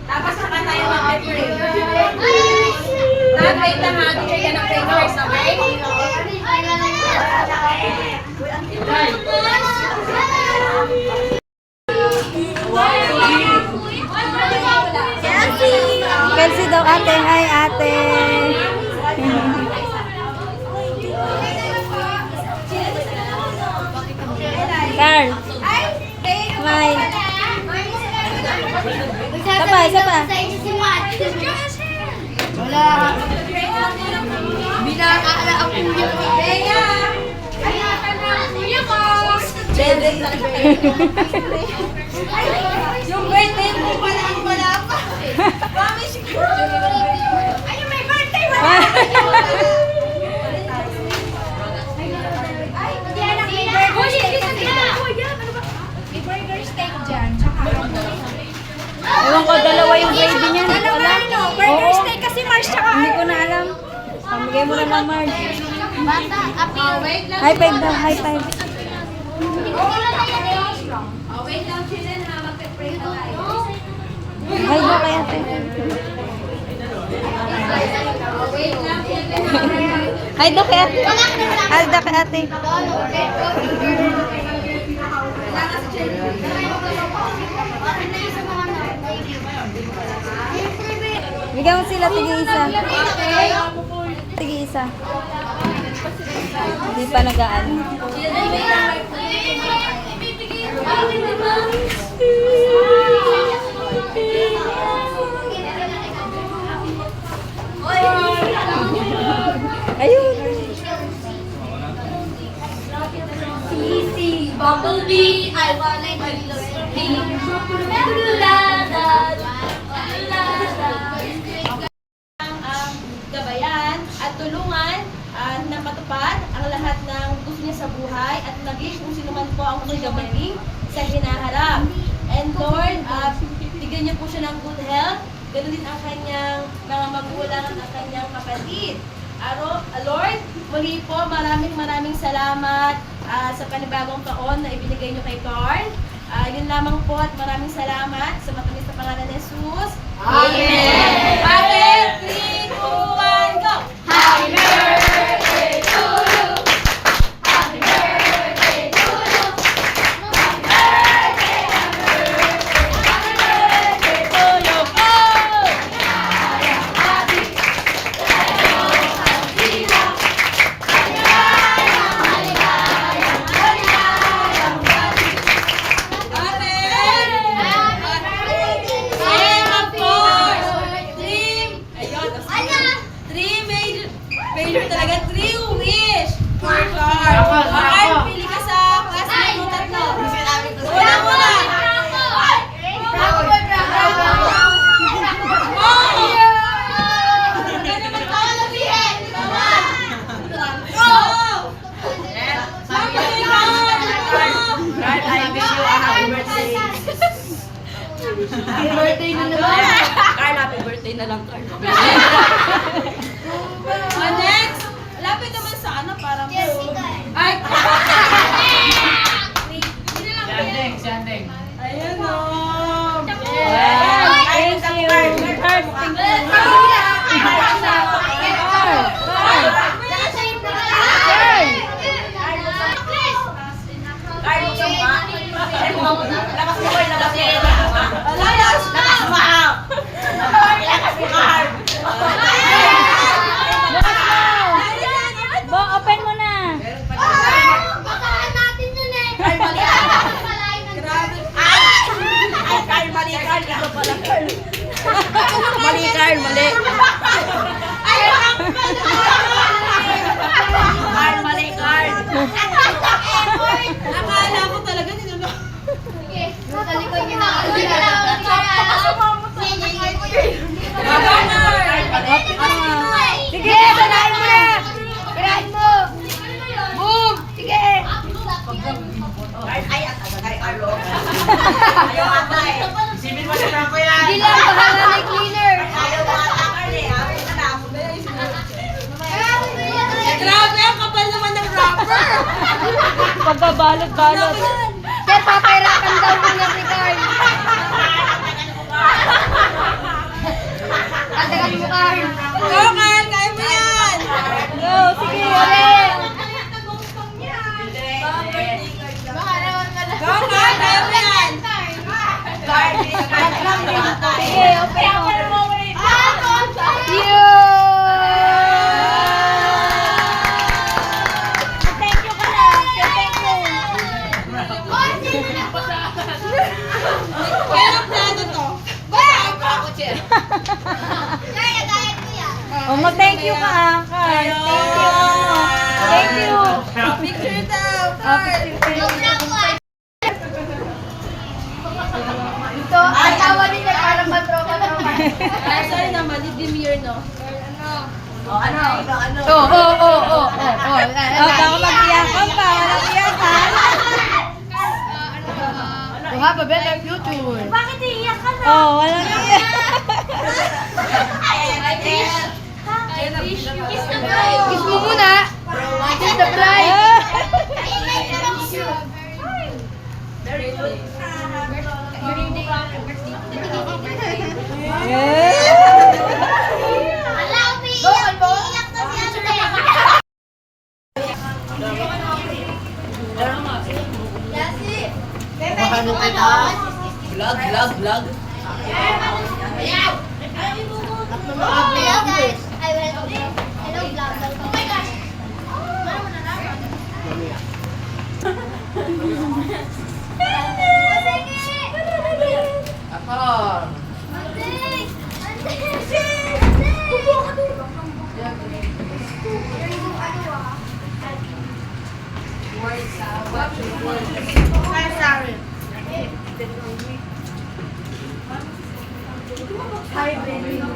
Tapos saka tayo mag-pray. Wait lang ha, teacher ka ng prayers, okay? Kelsey daw ate. Hi ate. Carl. Hi. Isa pa. Wala. Binakaala ang kuya ko. Bea! Kuya ko! Yung birthday mo pala ang wala pa. Mami, siguro. Ay, may birthday! Wala! Ewan ko, dalawa yung grade niya. Hindi ko alam. Burger steak kasi Mars tsaka Hindi ko na alam. Pamigay mo na lang, Marge. Bata, apil. High five daw, high five. Wait lang, children ha. Magpe-pray na tayo. Hi daw kay ate. Wait lang, children ha. Hi daw kay ate. Hi daw kay ate. Bigyan mo sila tig-isa. Tig-isa. Hindi pa nagaan. Ayun. Bumblebee, I wanna be gabayan at tulungan na matupad ang lahat ng gusto niya sa buhay at maging kung sino man po ang magaling sa hinaharap. And Lord, bigyan niyo po siya ng good health. Ganun din ang kanyang mga magulang at ang kanyang kapatid. Lord, muli po maraming salamat sa panibagong taon na ibinigay niyo kay Carl. Yun lamang po at maraming salamat sa matamis na pangalan ni Jesus. Amen! Amen! 3, 2, 1, go! Happy birthday to you! Happy birthday to you! Happy birthday, happy birthday, happy birthday to you! Oh! Happy, major talaga, 3 wish for Carl. Carl, pili ka sa classmate mo tatlo. Una. Happy birthday na naman. Carl, happy birthday na lang, Carl. Next, lapit naman sa ano, parang... Ay! Sandeng. Ayan o! Thank you. Heart, thank you. Lakas mo, lakas mo! Bo, open mo na. Bakahan natin yun eh. Carl, mali. Grabe. Ay, Carl, mali, Carl. Ikaw pala, Carl. Mali, Carl, mali. Carl, mali, Carl. Akala ko talaga nila. Sige, talikod niyo na. Sige, sanayin mo na. Kirahin mo. Boom. Sige. Ayaw ata eh. Isipin mo na lang ko yan. Hindi lang, bahala na yung cleaner. Ayaw ata, Carl eh. Ayaw na lang. Grabe. Grabe, ang kapal naman ng rapper. Pagbabalot-balot. Kaya Sir, papahirapan daw muna si Carl. Tatagal mo, Carl. Go, Carl! Kaya mo yan! Go, sige. Go, Carl! Kaya mo yan! Sige, open mo. Thank you ka na. Thank you. Kaya ang plato to? Oh, mag-thank you ka, Carl. Thank you. Thank you. Picture daw, Oh, Carl! Ito, ang tawa nila parang matropa-tropa. Ay, sorry naman, demure, no? Oh. Baka mag-iyakan pa. Walang iyakan. You have a better future. Bakit iiyak ka na? Oh, walang iyakan. Kiss mo muna. Kiss the bride. Hello guys, I will hello vlog. Oh my gosh. Hi, baby.